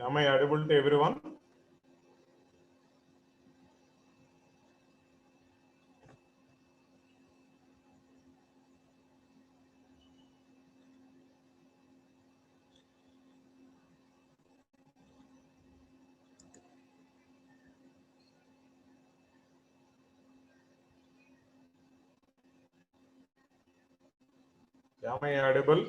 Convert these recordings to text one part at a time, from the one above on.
Am I audible to everyone? Am I audible?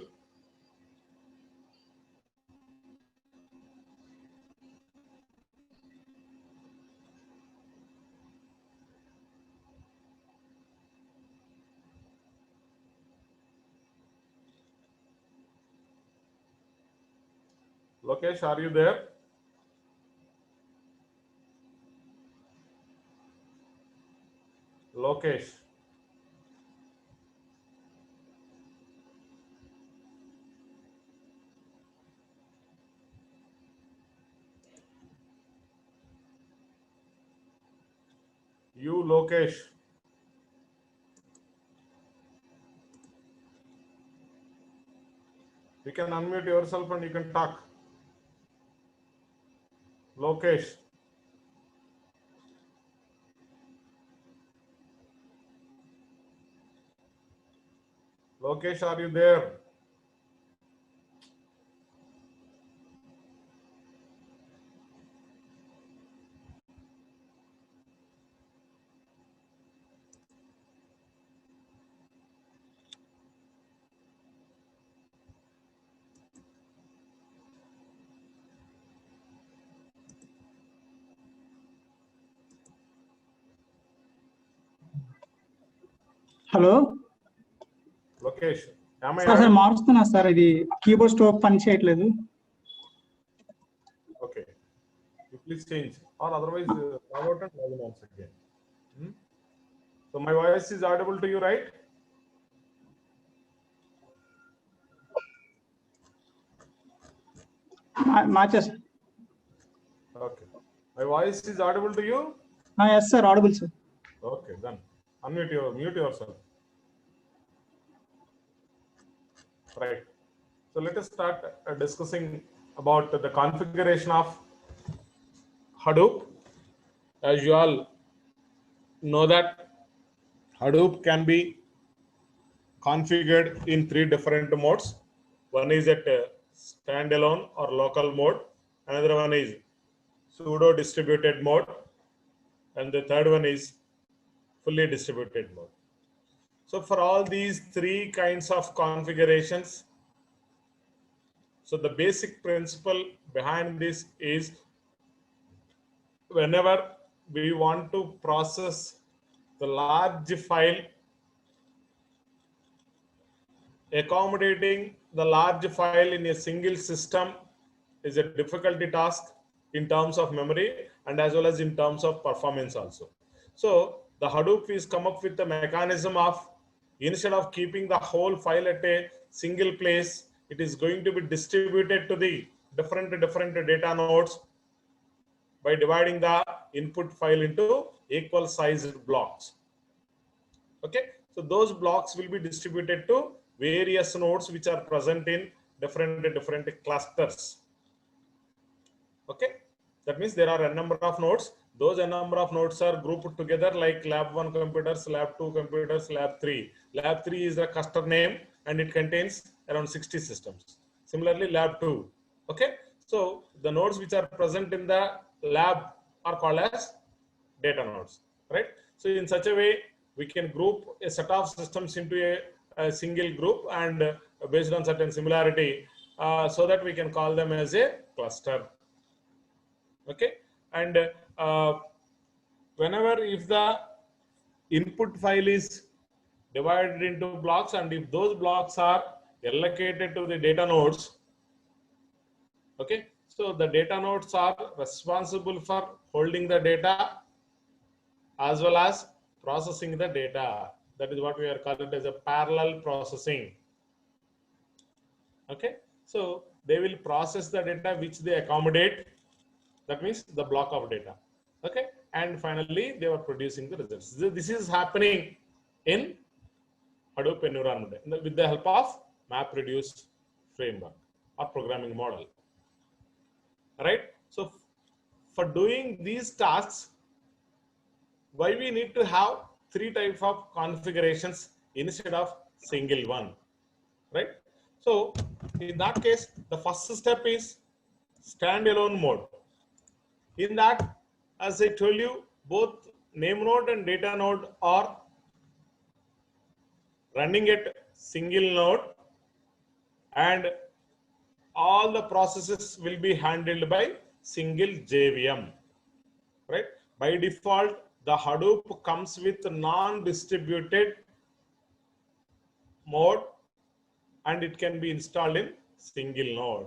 Lokesh, are you there? Lokesh. You, Lokesh. You can unmute yourself and you can talk. Lokesh. Lokesh, are you there? Hello Lokesh, am I sir audible? మారుస్తున్నా sir, ఇది keyboard stroke పని చేయట్లేదు. Okay. You please change, or otherwise log out and log in once again. So my voice is audible to you, right? మార్చేస్. Okay. My voice is audible to you? Yes sir, audible sir. Okay, then mute yourself. Right. So let us start discussing about the configuration of Hadoop. As you all know that Hadoop can be configured in 3 different modes. One is at standalone or local mode. Another one is pseudo distributed mode. And the third one is fully distributed mode. So for all these 3 kinds of configurations, so the basic principle behind this is whenever we want to process the large file, accommodating the large file in a single system is a difficulty task in terms of memory and as well as in terms of performance also. So the Hadoop is come up with the mechanism of, instead of keeping the whole file at a single place, it is going to be distributed to the different data nodes by dividing the input file into equal sized blocks. Okay, so those blocks will be distributed to various nodes which are present in different clusters. Okay, that means there are a number of nodes. Those a number of nodes are grouped together like lab 1 computers, lab 2 computers, lab 3. Lab 3 is the cluster name and it contains around 60 systems. Similarly, lab 2. Okay, so the nodes which are present in the lab are called as data nodes, right? So in such a way, we can group a set of systems into a single group and based on certain similarity, so that we can call them as a cluster. Okay, and whenever if the input file is divided into blocks and if those blocks are allocated to the data nodes, okay, so the data nodes are responsible for holding the data as well as processing the data. That is what we are calling as a parallel processing. Okay, so they will process the data which they accommodate. That means the block of data. Okay, and finally they are producing the results. This is happening in Hadoop environment with the help of MapReduce framework or programming model. right? So for doing these tasks, why we need to have three types of configurations instead of single one, right? So in that case, the first step is standalone mode. In that, as I told you, both name node and data node are running at single node, and all the processes will be handled by single JVM, right? By default, the Hadoop comes with non-distributed mode, and it can be installed in single node,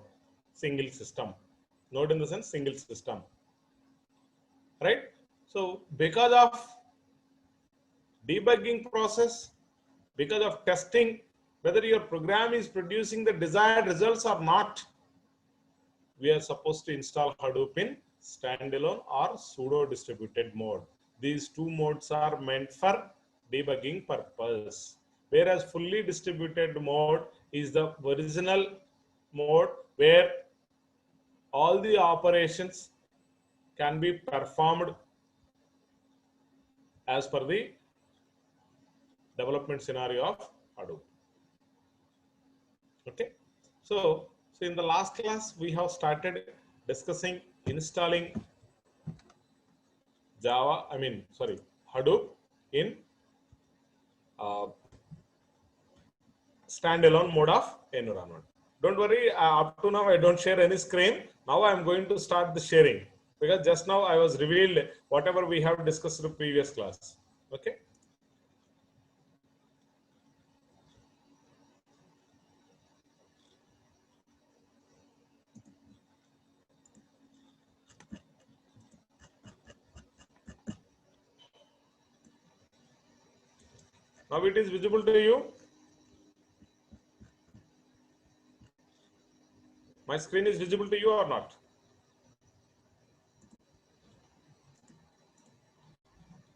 single system. Node in the sense single system, right? So because of debugging process, because of testing, whether your program is producing the desired results or not, we are supposed to install Hadoop in standalone or pseudo distributed mode. These two modes are meant for debugging purpose. Whereas fully distributed mode is the original mode where all the operations can be performed as per the development scenario of Hadoop. Okay. So in the last class, we have started discussing installing Hadoop in standalone mode of environment. Don't worry, up to now I don't share any screen. Now I am going to start the sharing, because just now I was revealed whatever we have discussed in the previous class. Okay. Now it is visible to you. My screen is visible to you or not?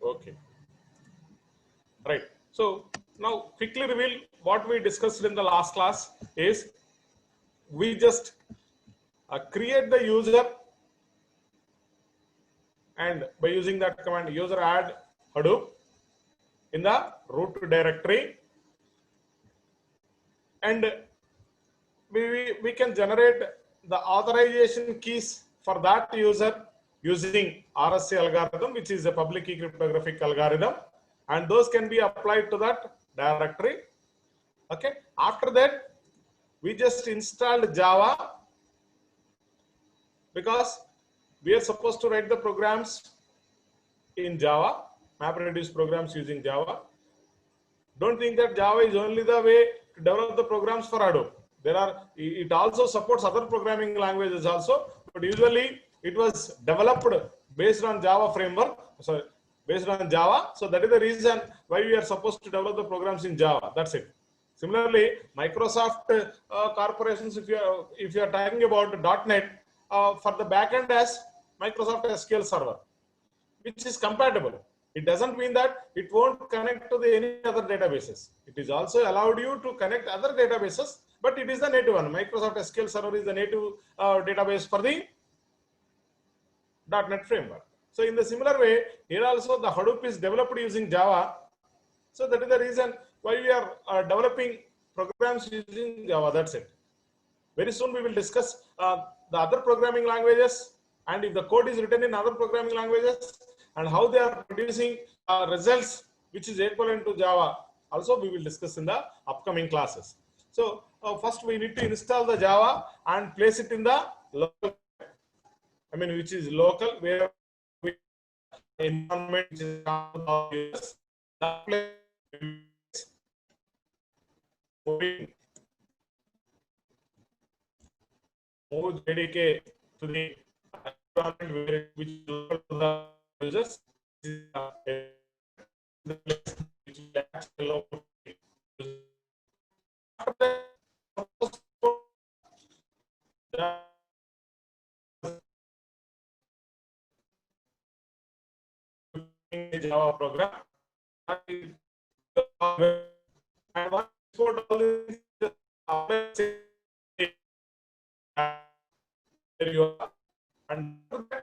Okay. Right. So now quickly reveal what we discussed in the last class is we just create the user, and by using that command user add Hadoop in the root directory, and we can generate the authorization keys for that user using RSA algorithm, which is a public key cryptographic algorithm, and those can be applied to that directory. Okay. After that, we just installed Java, because we are supposed to write the programs in Java, MapReduce programs using Java. Don't think that Java is only the way to develop the programs for Hadoop. It also supports other programming languages also, but usually it was developed based on Java framework, based on Java. So that is the reason why we are supposed to develop the programs in Java. That's it. Similarly, Microsoft corporations, if you are talking about .NET, for the backend as Microsoft SQL Server, which is compatible. It doesn't mean that it won't connect to any other databases. It is also allowed you to connect other databases, but it is the native one. Microsoft SQL Server is the native database for the .NET framework. So in the similar way, here also the Hadoop is developed using Java. So that is the reason why we are developing programs using Java. That's it. Very soon we will discuss the other programming languages, and if the code is written in other programming languages and how they are producing results which is equivalent to Java. Also we will discuss in the upcoming classes. So first we need to install the Java and place it in the local, which is local, where we environment which is that place move JDK to the environment which is local to the users. The place which is actually local. After that, Java program, and once export all this, you are And okay,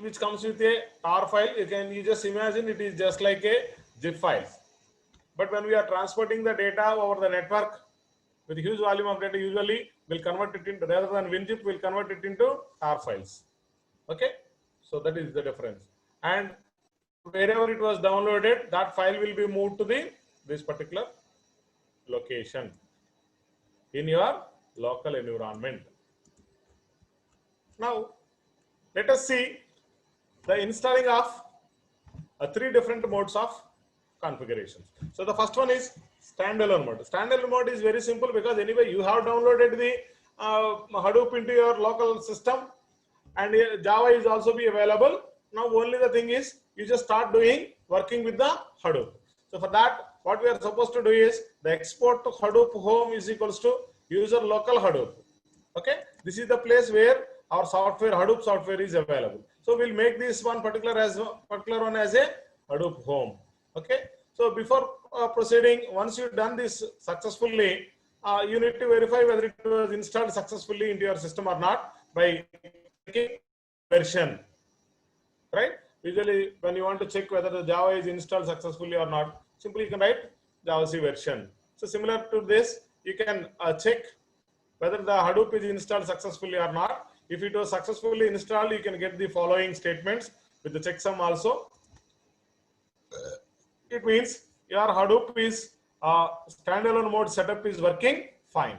which comes with a tar file. You just imagine it is just like a zip file. But when we are transporting the data over the network with huge volume of data, usually we'll convert it into, rather than WinZip, we'll convert it into tar files. Okay, so that is the difference. And wherever it was downloaded, that file will be moved to this particular location in your local environment. Now, let us see the installing of three different modes of configurations. So the first one is standalone mode. Standalone mode is very simple because anyway you have downloaded the Hadoop into your local system, and Java is also be available. Now only the thing is you just start working with the Hadoop. So for that, what we are supposed to do is the export to Hadoop home is equals to user local Hadoop. Okay, this is the place where our software, Hadoop software, is available. So we'll make this one particular one as a Hadoop home. Okay, so before proceeding, once you've done this successfully, you need to verify whether it was installed successfully into your system or not by checking version. Right? Usually, when you want to check whether the Java is installed successfully or not, simply you can write JavaC version. So similar to this, you can check whether the Hadoop is installed successfully or not. If it was successfully installed, you can get the following statements with the checksum also. It means your Hadoop is standalone mode setup is working fine,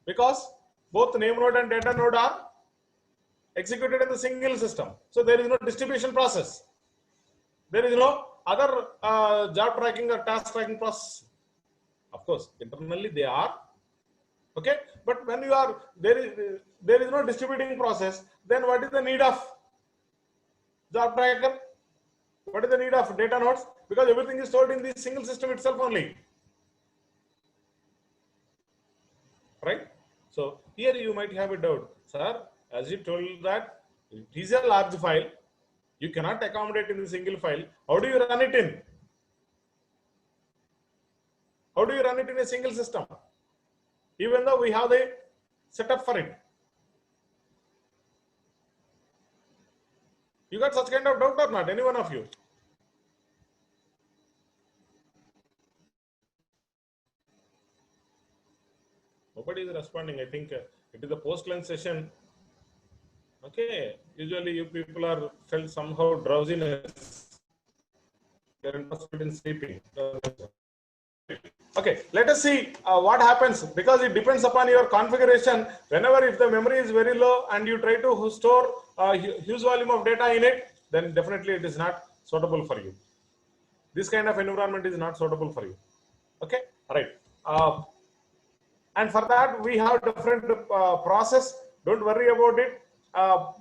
because both name node and data node are executed in the single system. So there is no distribution process. There is no other job tracking or task tracking process. Of course, internally they are. Okay, but when you are there is no distributing process, then what is the need of job tracker? What is the need of data nodes? Because everything is stored in the single system itself only, right? So here you might have a doubt, sir. As you told that it is a large file, you cannot accommodate in the single file. How do you run it in? How do you run it in a single system? Even though we have the setup for it. You got such kind of doubt or not? Any one of you? Nobody is responding. I think it is a post-lunch session. Okay. Usually you people are felt somehow drowsiness. You are interested in sleeping. Okay, let us see what happens, because it depends upon your configuration. Whenever if the memory is very low and you try to store a huge volume of data in it, then definitely it is not suitable for you. This kind of environment is not suitable for you. Okay, all right. And for that we have different process. Don't worry about it.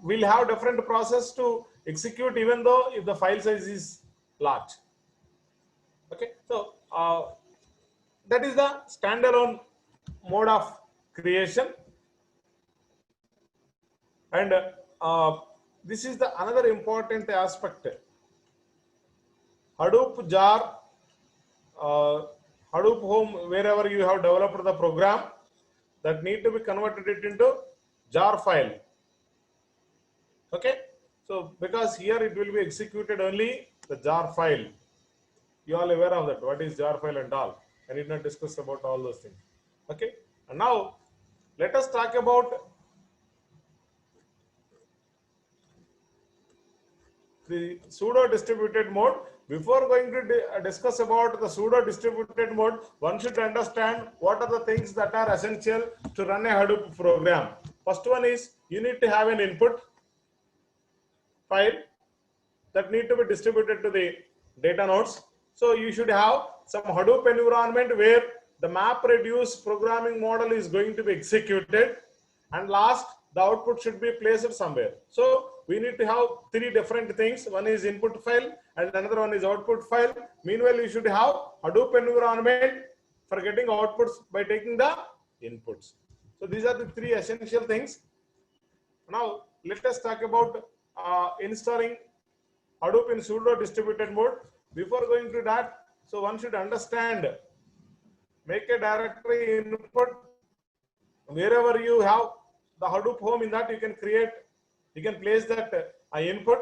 We'll have different process to execute even though if the file size is large. Okay, so that is the standalone mode of creation, and this is the another important aspect. Hadoop jar, Hadoop home, wherever you have developed the program, that need to be converted it into jar file. Okay, so because here it will be executed only the jar file. You all aware of that, what is jar file and all. I need not discuss about all those things. Okay, and now let us talk about the pseudo distributed mode. Before going to discuss about the pseudo distributed mode, one should understand what are the things that are essential to run a Hadoop program. First one is you need to have an input file that need to be distributed to the data nodes. So you should have some Hadoop environment where the MapReduce programming model is going to be executed, and last the output should be placed somewhere. So we need to have three different things. One is input file and another one is output file. Meanwhile, you should have Hadoop environment for getting outputs by taking the inputs. So these are the three essential things. Now let us talk about installing Hadoop in pseudo distributed mode. Before going to that, So one should understand, make a directory input wherever you have the Hadoop home. In that you can create, you can place that input.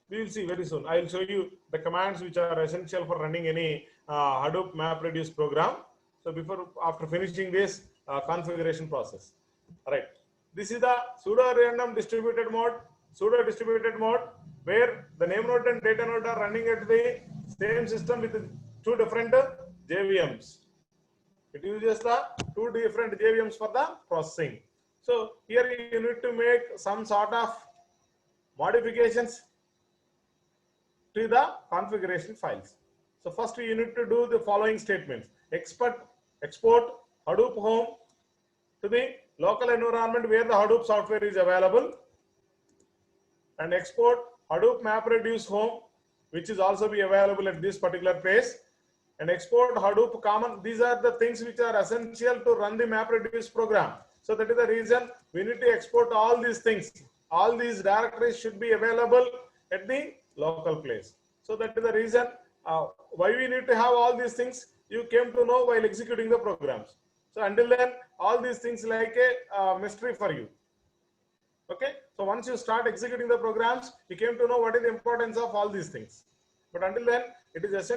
We will see very soon. I will show you the commands which are essential for running any Hadoop MapReduce program. So after finishing this configuration process. All right. This is the pseudo random distributed mode, where the name node and data node are running at the same system with two different JVMs. It uses the two different JVMs for the processing. So here you need to make some sort of modifications to the configuration files. So first you need to do the following statements. Export Hadoop home to the local environment where the Hadoop software is available, and export Hadoop MapReduce home, which is also be available at this particular place, and export Hadoop common. These are the things which are essential to run the MapReduce program. So that is the reason we need to export all these things. All these directories should be available at the local place. So that is the reason why we need to have all these things. You came to know while executing the programs. So until then, all these things like a mystery for you. Okay. So once you start executing the programs, you came to know what is the importance of all these things. But until then, it is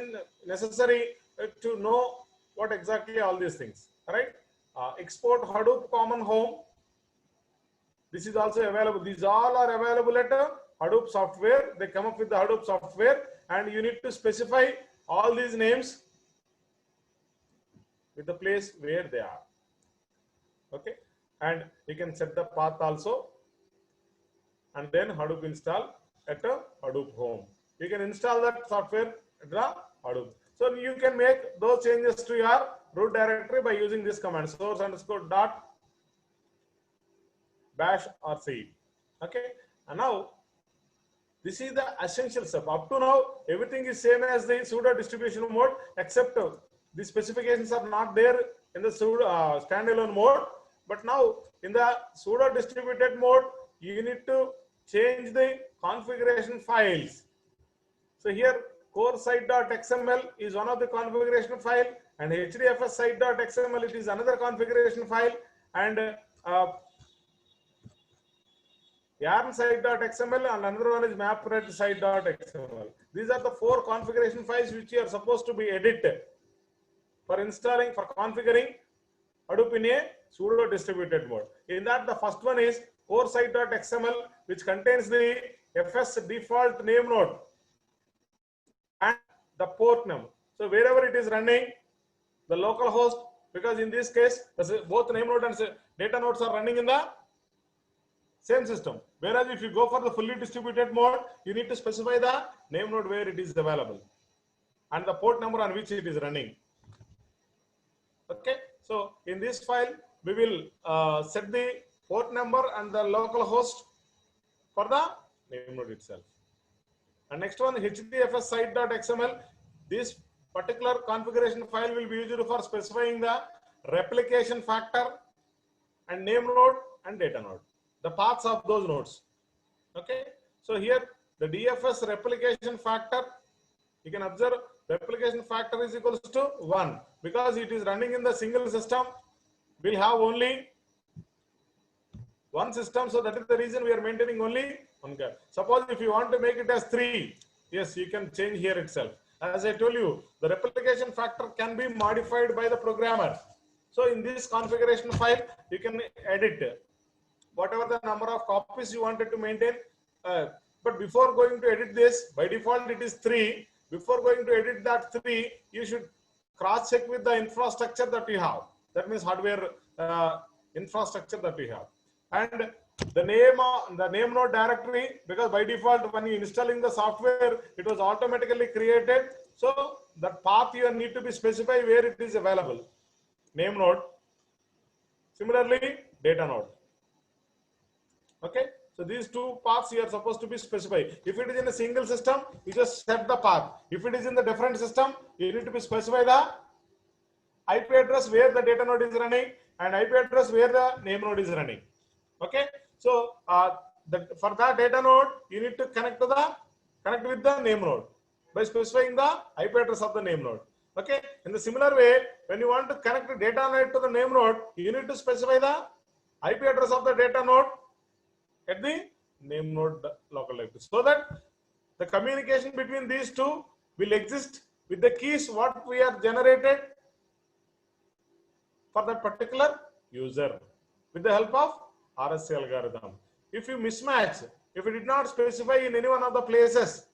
necessary to know what exactly all these things. All right. Export Hadoop common home. This is also available. These all are available at Hadoop software. They come up with the Hadoop software, and you need to specify all these names with the place where they are. Okay. And you can set the path also, and then Hadoop install at a Hadoop home. You can install that software at the Hadoop. So you can make those changes to your root directory by using this command, source underscore dot bash or c. Okay. And now this is the essential step. Up to now, everything is same as the pseudo distribution mode, except the specifications are not there in the pseudo standalone mode. But now in the pseudo distributed mode, you need to change the configuration files. So here core site.xml is one of the configuration file, and hdfs site.xml it is another configuration file, and yarn site.xml, and another one is mapred site.xml. These are the four configuration files which you are supposed to be edited for installing, for configuring Hadoop in a pseudo distributed mode. In that, the first one is core site.xml, which contains the FS default name node and the port number. So wherever it is running, the local host, because in this case both name node and data nodes are running in the same system. Whereas if you go for the fully distributed mode, you need to specify the name node where it is available and the port number on which it is running. Okay. So in this file, we will set the port number and the local host for the name node itself. And next one, hdfs site.xml. This particular configuration file will be used for specifying the replication factor and name node and data node, the paths of those nodes. Okay. So here the DFS replication factor, you can observe replication factor is equals to 1 because it is running in the single system. We'll have only one system, so that is the reason we are maintaining only one guy. Suppose if you want to make it as 3, yes, you can change here itself. As I told you, the replication factor can be modified by the programmer. So in this configuration file, you can edit whatever the number of copies you wanted to maintain. But before going to edit this, by default it is 3. Before going to edit that 3, you should cross check with the infrastructure that you have. That means hardware infrastructure that we have. And the name node directory, because by default when you installing the software, it was automatically created. So that path you need to be specified where it is available. Name node. Similarly, data node. Okay. So these two paths you are supposed to be specified. If it is in a single system, you just set the path. If it is in the different system, you need to be specify the IP address where the data node is running and IP address where the name node is running. Okay. So for that data node, you need to connect with the name node. by specifying the IP address of the name node. Okay. In the similar way, when you want to connect the data node to the name node, you need to specify the IP address of the data node at the name node local directory, so that the communication between these two will exist with the keys what we are generated for that particular user with the help of RSA algorithm. If you mismatch, if you did not specify in any one of the places,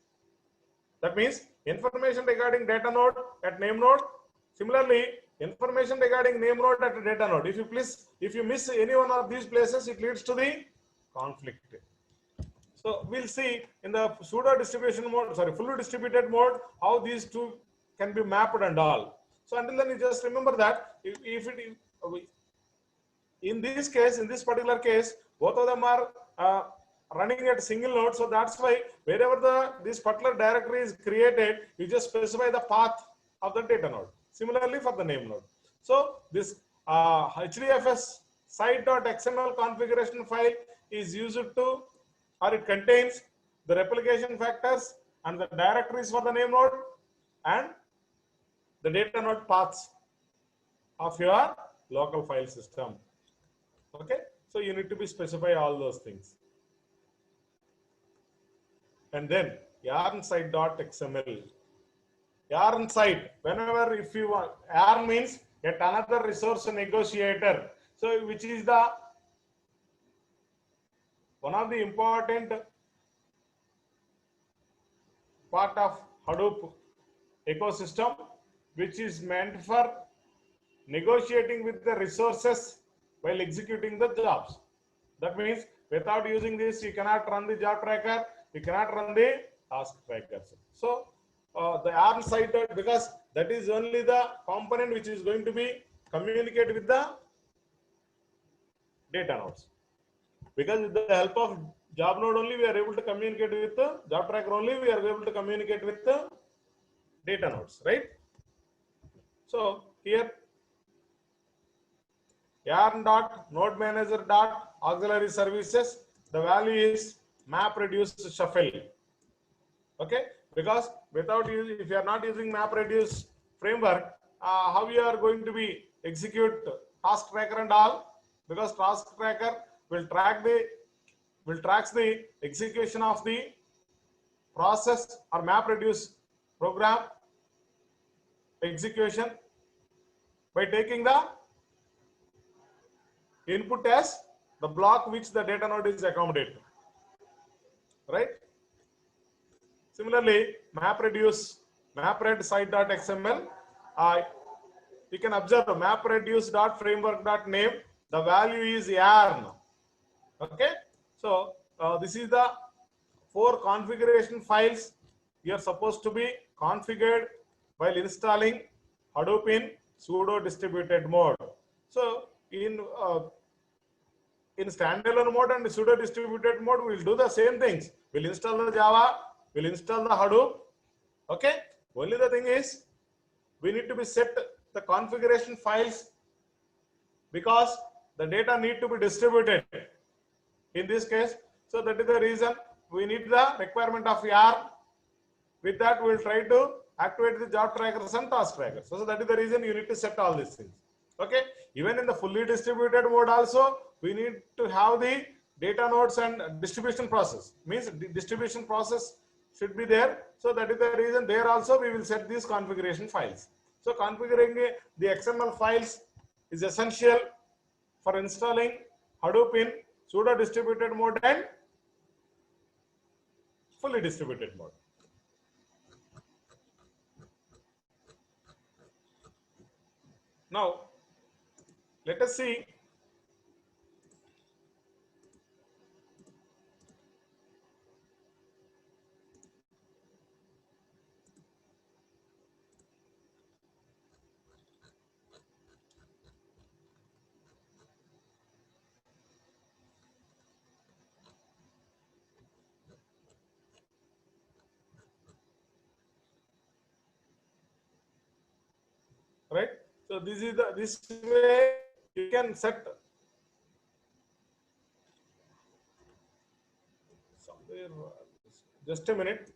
that means information regarding data node at name node, similarly information regarding name node at data node. If you miss any one of these places, it leads to the conflict. So we'll see in the pseudo distribution mode, fully distributed mode, how these two can be mapped and all. So until then, you just remember that in this case, in this particular case, both of them are running at single node. So that's why wherever this particular directory is created, you just specify the path of the data node. Similarly for the name node. So this HDFS site.xml configuration file is used to, or it contains the replication factors and the directories for the name node and the data node paths of your local file system. Okay, so you need to be specify all those things. And then yarn site.xml. Yarn site, whenever if you want, yarn means yet another resource negotiator. So which is the one of the important part of Hadoop ecosystem, which is meant for negotiating with the resources while executing the jobs. That means without using this, you cannot run the job tracker, you cannot run the task trackers. So the yarn site, because that is only the component which is going to be communicate with the data nodes. Because with the help of job node only, we are able to communicate with the job tracker only, we are able to communicate with the data nodes, right? So here yarn.nodemanager.auxiliary services, the value is map reduce shuffle. Okay, because without using, if you are not using map reduce framework, how you are going to be execute task tracker and all? Because task tracker will tracks the execution of the process or map reduce program execution by taking the input as the block which the data node is accommodating, right? Similarly, mapred site.xml, you can observe mapreduce.framework.name, the value is yarn. Okay, so this is the 4 configuration files you are supposed to be configured while installing Hadoop in pseudo distributed mode. So in standalone mode and pseudo distributed mode, we will do the same things. We'll install the Java, we'll install the Hadoop. Okay, only the thing is we need to be set the configuration files because the data need to be distributed in this case. So that is the reason we need the requirement of yarn. With that, we will try to activate the job trackers and task trackers. So that is the reason you need to set all these things. Okay, even in the fully distributed mode also, we need to have the data nodes and distribution process. Means the distribution process should be there. So that is the reason there also we will set these configuration files. So configuring the XML files is essential for installing Hadoop in pseudo distributed mode and fully distributed mode. Now, let us see right. So this is this way you can set somewhere. Just a minute.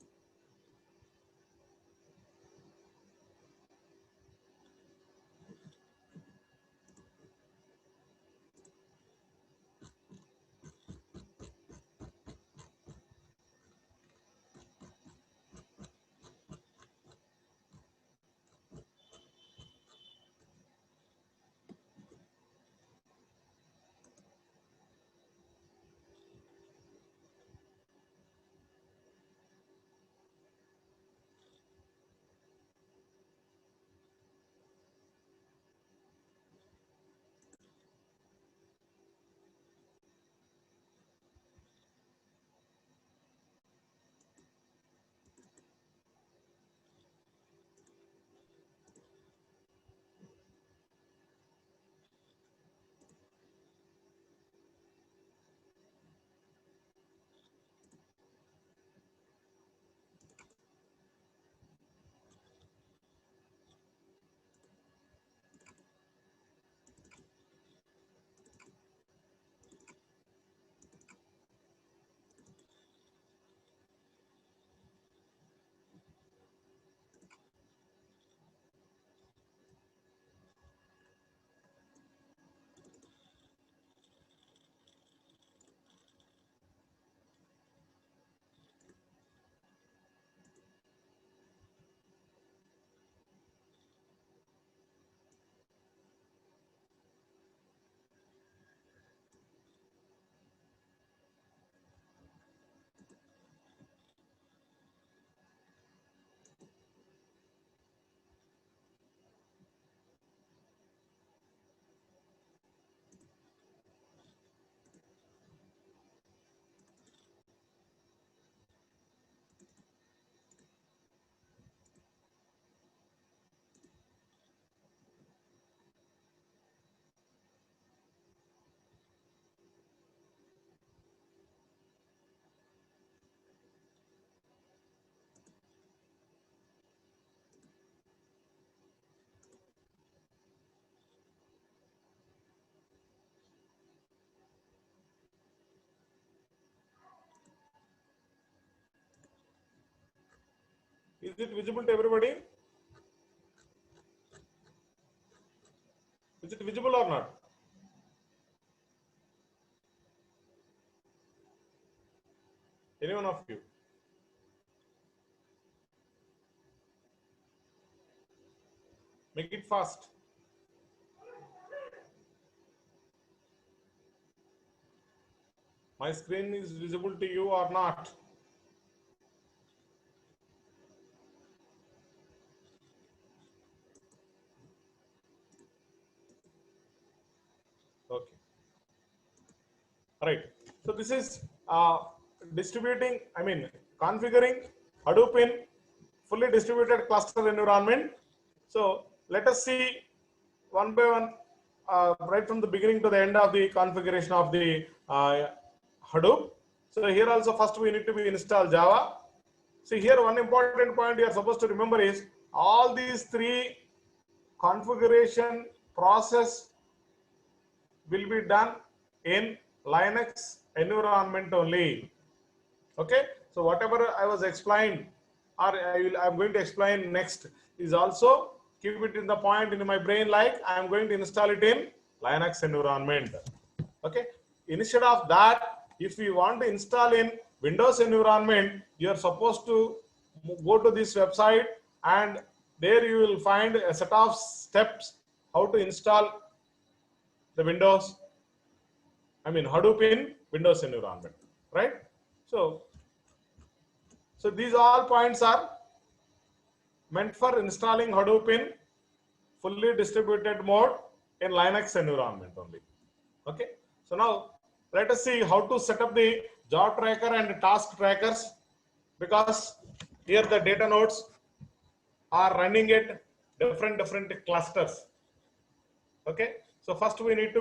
Is it visible to everybody? Is it visible or not? Any one of you? Make it fast. My screen is visible to you or not? Okay. All right. So this is distributing, configuring Hadoop in fully distributed cluster environment. So let us see one by one, right from the beginning to the end of the configuration of the Hadoop. So here also first we need to install Java. See here one important point you are supposed to remember is all these three configuration process will be done in Linux environment only. Okay, so whatever I was explained or I'm going to explain next is also keep it in the point in my brain, like I am going to install it in Linux environment. Okay, instead of that, if you want to install in Windows environment, you are supposed to go to this website and there you will find a set of steps how to install the Windows, Hadoop in Windows environment, right? So these all points are meant for installing Hadoop in fully distributed mode in Linux environment only. Okay, so now let us see how to set up the job tracker and task trackers, because here the data nodes are running at different clusters. Okay, so first we need to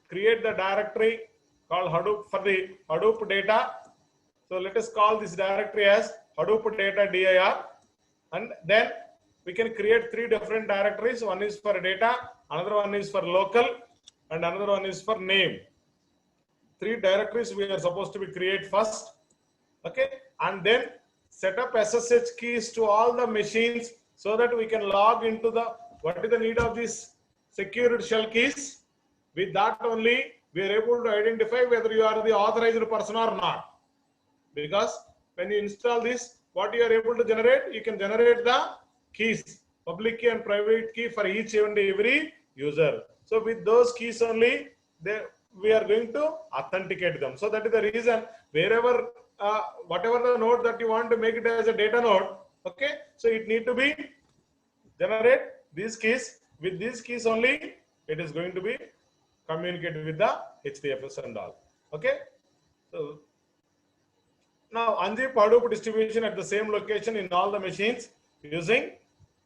create the directory called Hadoop for the Hadoop data. So let us call this directory as Hadoop data dir, and then we can create three different directories. One is for data, another one is for local, and another one is for name. Three directories we are supposed to create first. Okay, and then set up SSH keys to all the machines so that we can log into the what is the need of these secured shell keys. With that only we are able to identify whether you are the authorized person or not. Because when you install this, what you are able to generate, you can generate the keys, public key and private key for each and every user. So with those keys only, we are going to authenticate them. So that is the reason wherever, whatever the node that you want to make it as a data node, okay, so it need to be generate these keys. With these keys only, it is going to be communicated with the HDFS and all. Okay, so now unzip Hadoop distribution at the same location in all the machines using,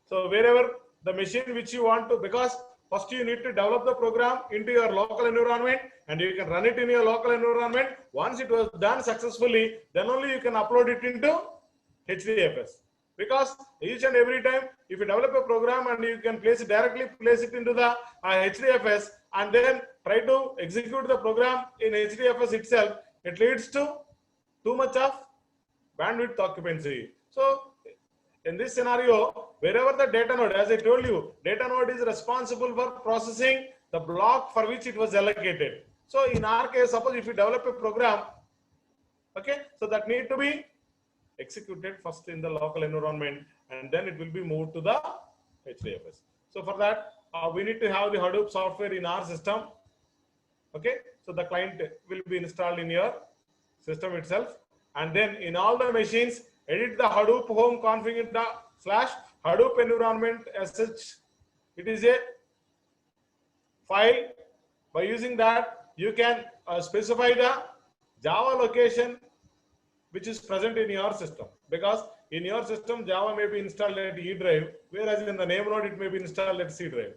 so wherever the machine which you want to, because first you need to develop the program into your local environment and you can run it in your local environment. Once it was done successfully, then only you can upload it into HDFS. Because each and every time if you develop a program and you can directly place it into the HDFS and then try to execute the program in HDFS itself, it leads to too much of bandwidth occupancy. So in this scenario, wherever the data node, as I told you, data node is responsible for processing the block for which it was allocated. So in our case, suppose if you develop a program, okay, so that need to be executed first in the local environment and then it will be moved to the HDFS. So for that, we need to have the Hadoop software in our system. Okay, so the client will be installed in your system itself, and then in all the machines, edit the Hadoop home config / Hadoop environment sh. It is a file. By using that, you can specify the Java location which is present in your system, because in your system Java may be installed at E drive, whereas in the name node it may be installed at C drive.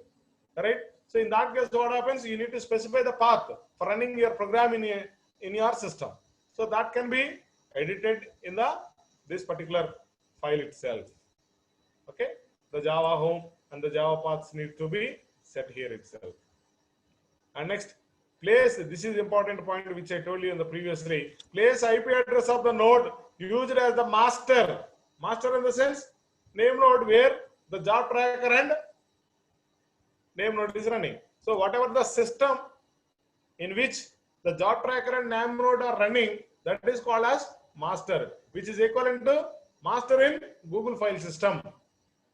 Right? So in that case, what happens? You need to specify the path for running your program in your system. So that can be edited in this particular file itself. Okay, the Java home and the Java paths need to be set here itself. And next, place, this is important point which I told you in the previously. Place IP address of the node used as the master. Master in the sense name node where the job tracker and name node is running. So whatever the system in which the job tracker and name node are running, that is called as master, which is equivalent to master in Google file system.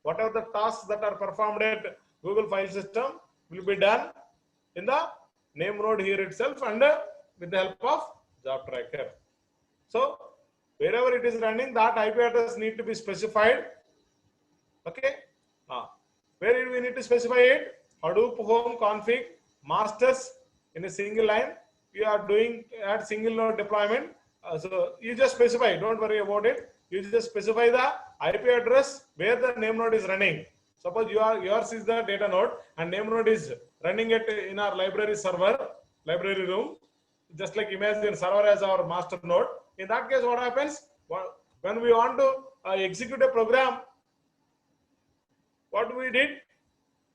Whatever the tasks that are performed at Google file system will be done in the name node here itself and with the help of job tracker. So wherever it is running, that IP address need to be specified. Okay. Where we need to specify it? Hadoop home config masters in a single line. We are doing at single node deployment. So you just specify, don't worry about it. You just specify the IP address where the name node is running. Suppose yours is the data node and name node is running it in our library server, library room. Just like imagine server as our master node. In that case, what happens? When we want to execute a program, what we did?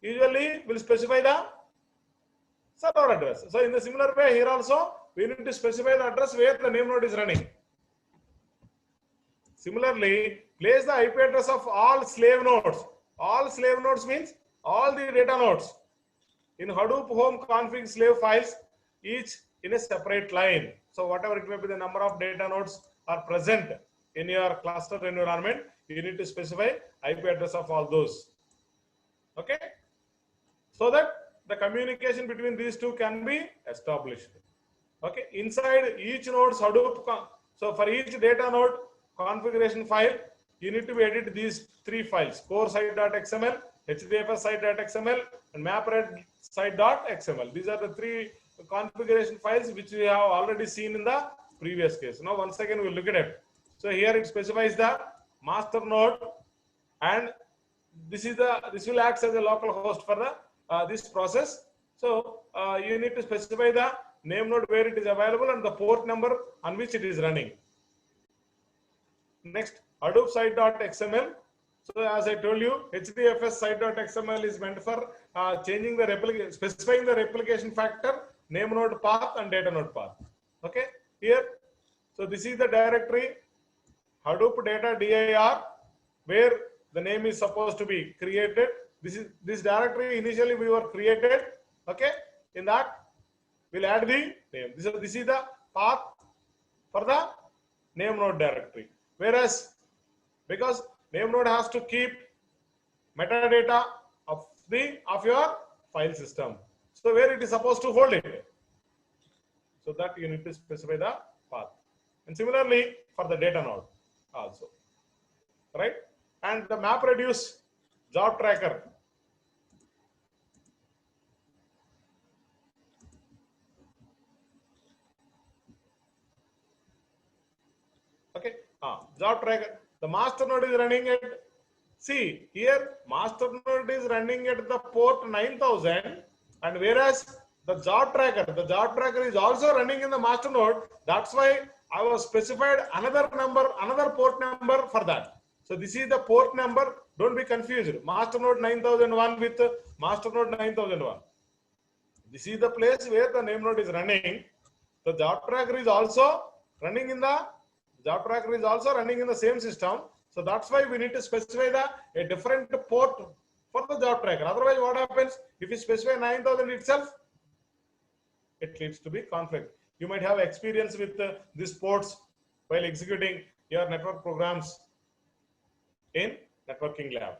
Usually we'll specify the server address. So in the similar way here also, we need to specify the address where the name node is running. Similarly, place the IP address of all slave nodes. All slave nodes means all the data nodes in Hadoop home config slave files, each in a separate line. So whatever it may be, the number of data nodes are present in your cluster environment, you need to specify IP address of all those. Okay, so that the communication between these two can be established. Okay, inside each node's Hadoop, so for each data node configuration file, you need to edit these three files: core site.xml, HDFS site.xml, and mapred site.xml. These are the three configuration files which we have already seen in the previous case. Now once again we'll look at it. So here it specifies the master node, and this will act as a local host for the this process. So you need to specify the name node where it is available and the port number on which it is running. Next, Hadoop site.xml. So as I told you, HDFS site.xml is meant for changing the replication, specifying the replication factor, name node path and data node path. Okay, here. So this is the directory Hadoop data dir where the name is supposed to be created. This directory initially we were created. Okay, in that we'll add the name. This is the path for the name node directory. Whereas because name node has to keep metadata of your file system, so where it is supposed to hold it, so that you need to specify the path. And similarly for the data node also, right? And the MapReduce job tracker. Okay, job tracker. The master node is running at, see here, master node is running at the port 9000, and whereas the job tracker is also running in the master node. That's why I was specified another port number for that. So this is the port number. Don't be confused. Master node 9001 with master node 9001. This is the place where the name node is running. The job tracker is also running in the same system. So that's why we need to specify a different port for the job tracker. Otherwise, what happens if you specify 9000 itself? It leads to be conflict. You might have experience with these ports while executing your network programs in networking lab.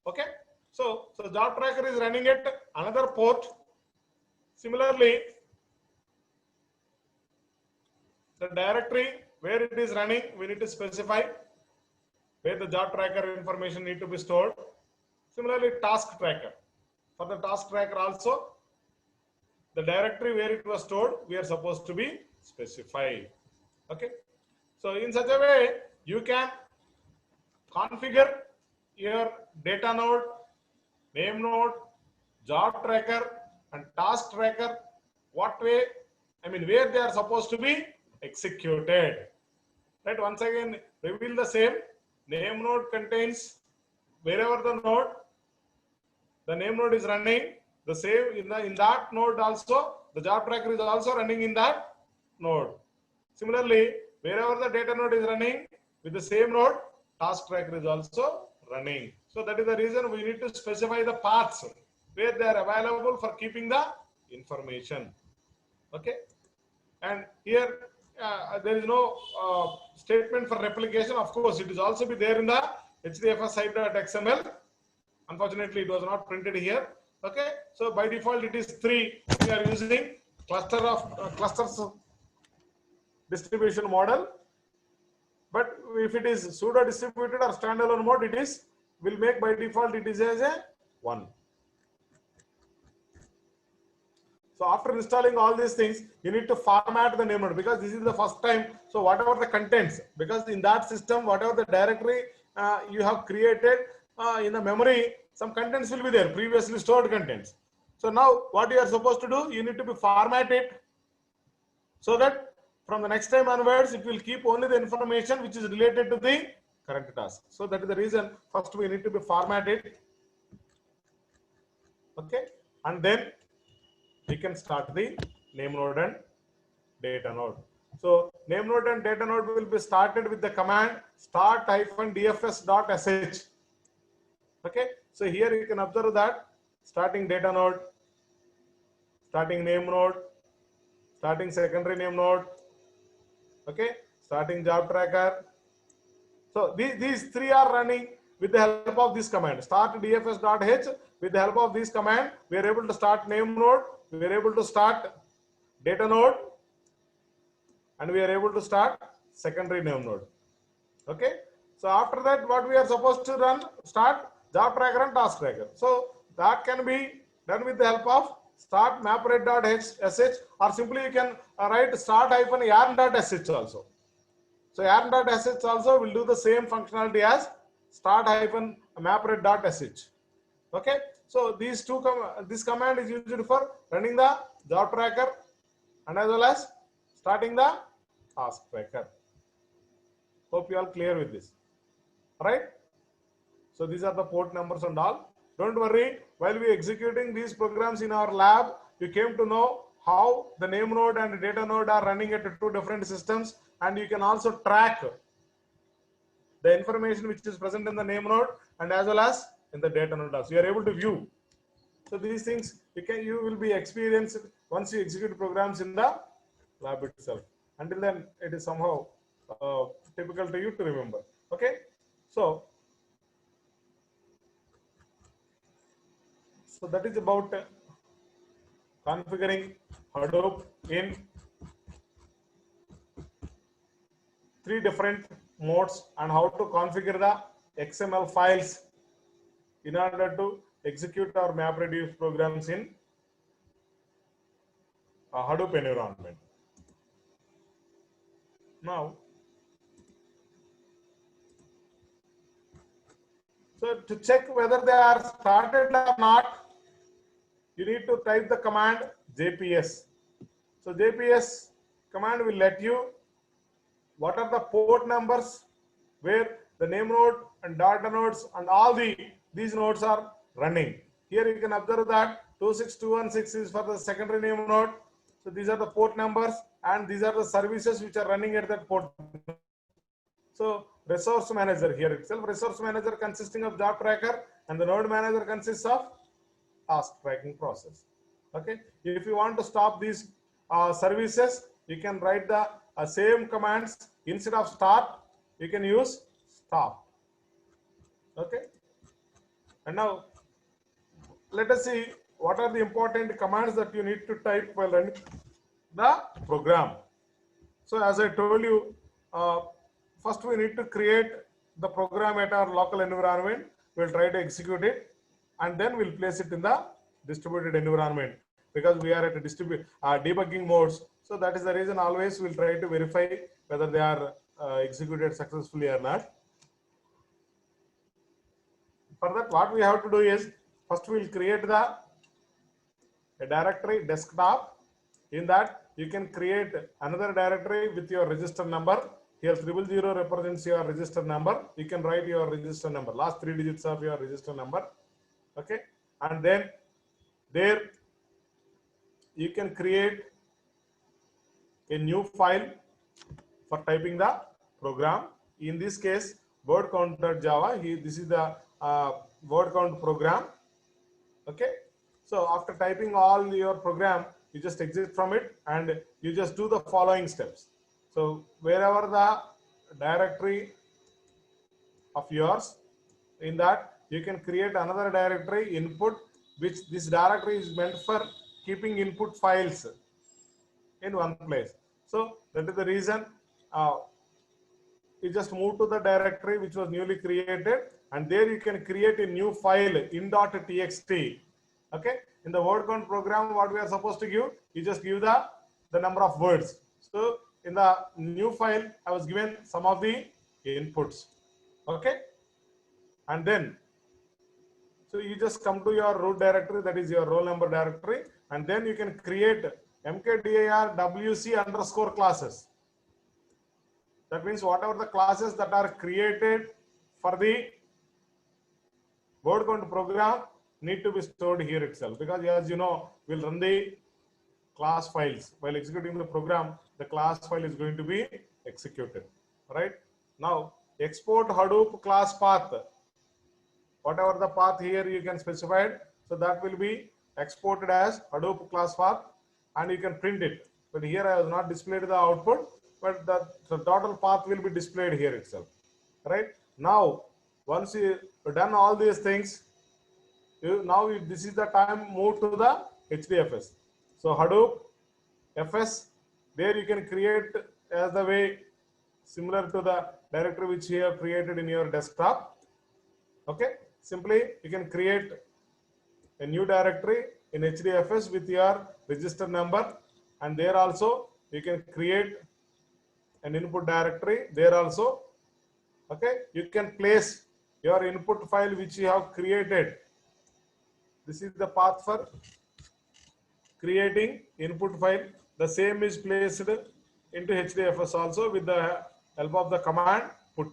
Okay, so job tracker is running at another port. Similarly, the directory where it is running, we need to specify where the job tracker information need to be stored. Similarly, task tracker. For the task tracker also, the directory where it was stored, we are supposed to be specified. Okay, so in such a way you can configure your data node, name node, job tracker and task tracker, what way, where they are supposed to be executed. Right, once again reveal the same. Name node contains wherever the name node is running, the same in that node also, the job tracker is also running in that node. Similarly, wherever the data node is running with the same node, task tracker is also running. So that is the reason we need to specify the paths where they are available for keeping the information. Okay, and here there is no statement for replication. Of course, it is also be there in the HDFS site.xml. Unfortunately, it was not printed here. Okay, so by default it is 3. We are using clusters distribution model. But if it is pseudo distributed or standalone mode, it is will make by default it is as a 1. So after installing all these things, you need to format the name node because this is the first time. So whatever the contents, because in that system, whatever the directory you have created in the memory, some contents will be there, previously stored contents. So now what you are supposed to do, you need to be formatted so that from the next time onwards, it will keep only the information which is related to the current task. So that is the reason first we need to be formatted. Okay, and then we can start the name node and data node. So name node and data node will be started with the command start-dfs.sh. Okay, so here you can observe that starting data node, starting name node, starting secondary name node, okay, starting job tracker. So these 3 are running with the help of this command start-dfs.h. With the help of this command, we are able to start name node, we are able to start data node, and we are able to start secondary name node. Okay, so after that, what we are supposed to run, start job tracker and task tracker. So that can be done with the help of start mapread.sh, or simply you can write start-yarn.sh also. So yarn.sh also will do the same functionality as start-mapread.sh. Okay, so these two this command is used for running the job tracker and as well as starting the task tracker. Hope you all clear with this. Right? So these are the port numbers and all. Don't worry, while we executing these programs in our lab, you came to know how the name node and data node are running at 2 different systems, and you can also track the information which is present in the name node and as well as in the data node also. You are able to view. So these things you will be experienced once you execute programs in the lab itself. Until then, it is somehow typical to you to remember. Okay, so that is about configuring Hadoop in 3 different modes and how to configure the XML files in order to execute our MapReduce programs in a Hadoop environment. Now, so to check whether they are started or not, you need to type the command JPS. So JPS command will let you what are the port numbers where the name node and data nodes and all these nodes are running. Here you can observe that 26216 is for the secondary name node. So these are the port numbers and these are the services which are running at that port. So resource manager here itself, resource manager consisting of job tracker and the node manager consists of task tracking process. Okay, if you want to stop these services, you can write the same commands. Instead of start, you can use stop. Okay, and now let us see what are the important commands that you need to type while running the program. So as I told you, first we need to create the program at our local environment. We'll try to execute it and then we'll place it in the distributed environment because we are at a debugging modes. So that is the reason always we'll try to verify whether they are executed successfully or not. For that, what we have to do is first we'll create a directory desktop. In that, you can create another directory with your register number. Here 000 represents your register number. You can write your register number, last 3 digits of your register number. Okay, and then there you can create a new file for typing the program. In this case, word count.java. This is the word count program. Okay. So after typing all your program, you just exit from it and you just do the following steps. So wherever the directory of yours, in that you can create another directory input, which this directory is meant for keeping input files in one place. So that is the reason you just move to the directory which was newly created, and there you can create a new file in.txt. Okay, in the word count program, what we are supposed to give, you just give the number of words. So in the new file, I was given some of the inputs. Okay, and then so you just come to your root directory, that is your roll number directory, and then you can create mkdir wc underscore classes. That means whatever the classes that are created for the word count program need to be stored here itself, because as you know, we'll run the class files while executing the program. The class file is going to be executed. Right now, export Hadoop class path. Whatever the path here you can specify it, so that will be exported as Hadoop class path, and you can print it. But here I have not displayed the output, but the total path will be displayed here itself. Right now, once you have done all these things, this is the time move to the HDFS. So Hadoop FS, there you can create as the way similar to the directory which you have created in your desktop. Okay, simply you can create a new directory in HDFS with your register number, and there also you can create an input directory there also. Okay, you can place your input file which you have created. This is the path for creating input file. The same is placed into HDFS also with the help of the command put.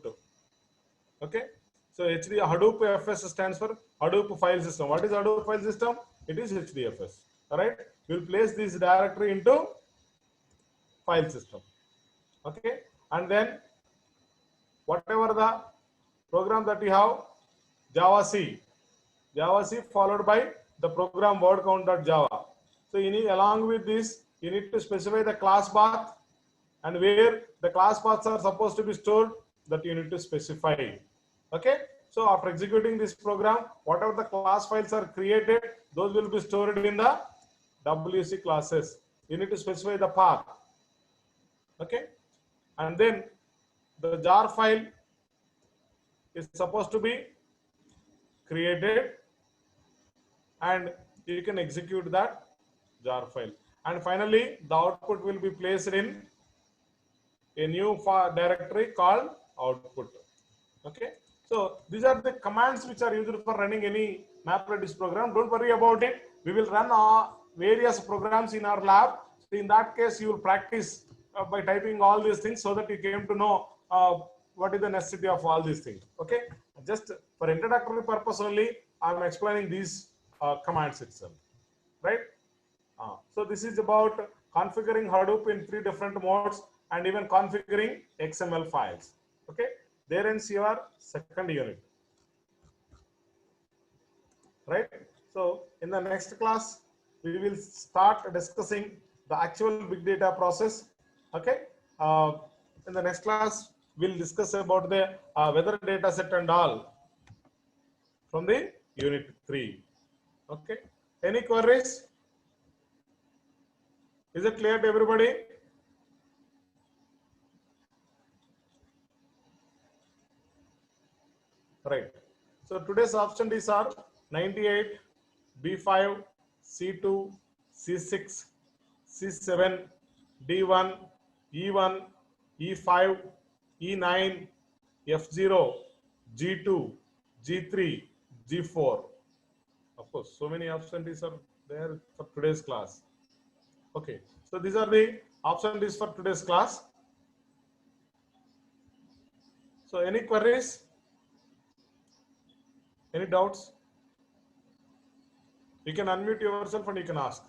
Okay, so Hadoop FS stands for Hadoop file system. What is Hadoop file system? It is HDFS. All right, we'll place this directory into file system. Okay, and then whatever the program that you have, Java C followed by the program word count.java. So you need, along with this, you need to specify the class path, and where the class paths are supposed to be stored, that you need to specify. Okay, so after executing this program, whatever the class files are created, those will be stored in the WC classes. You need to specify the path. Okay, and then the jar file is supposed to be created, and you can execute that jar file. And finally, the output will be placed in a new directory called output. Okay, so these are the commands which are used for running any MapReduce program. Don't worry about it. We will run various programs in our lab. So in that case, you will practice by typing all these things, so that you came to know what is the necessity of all these things. Okay, just for introductory purpose only, I'm explaining these commands itself. Right. So this is about configuring Hadoop in 3 different modes, and even configuring XML files. Okay, there ends your second unit. Right. So in the next class, we will start discussing the actual big data process. Okay. In the next class, we'll discuss about the weather data set and all from the unit 3. Okay. Any queries? Is it clear to everybody? Right. So today's options are 98, B5, C2, C6, C7, D1, E1, E5, E9, F0, G2, G3, G4. Of course, so many options are there for today's class. Okay, so these are the options for today's class. So any queries? Any doubts? You can unmute yourself and you can ask.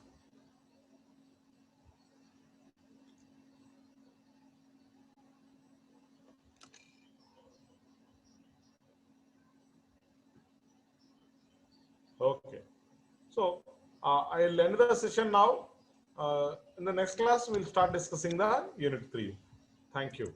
So I'll end the session now. In the next class, we'll start discussing the unit 3. Thank you.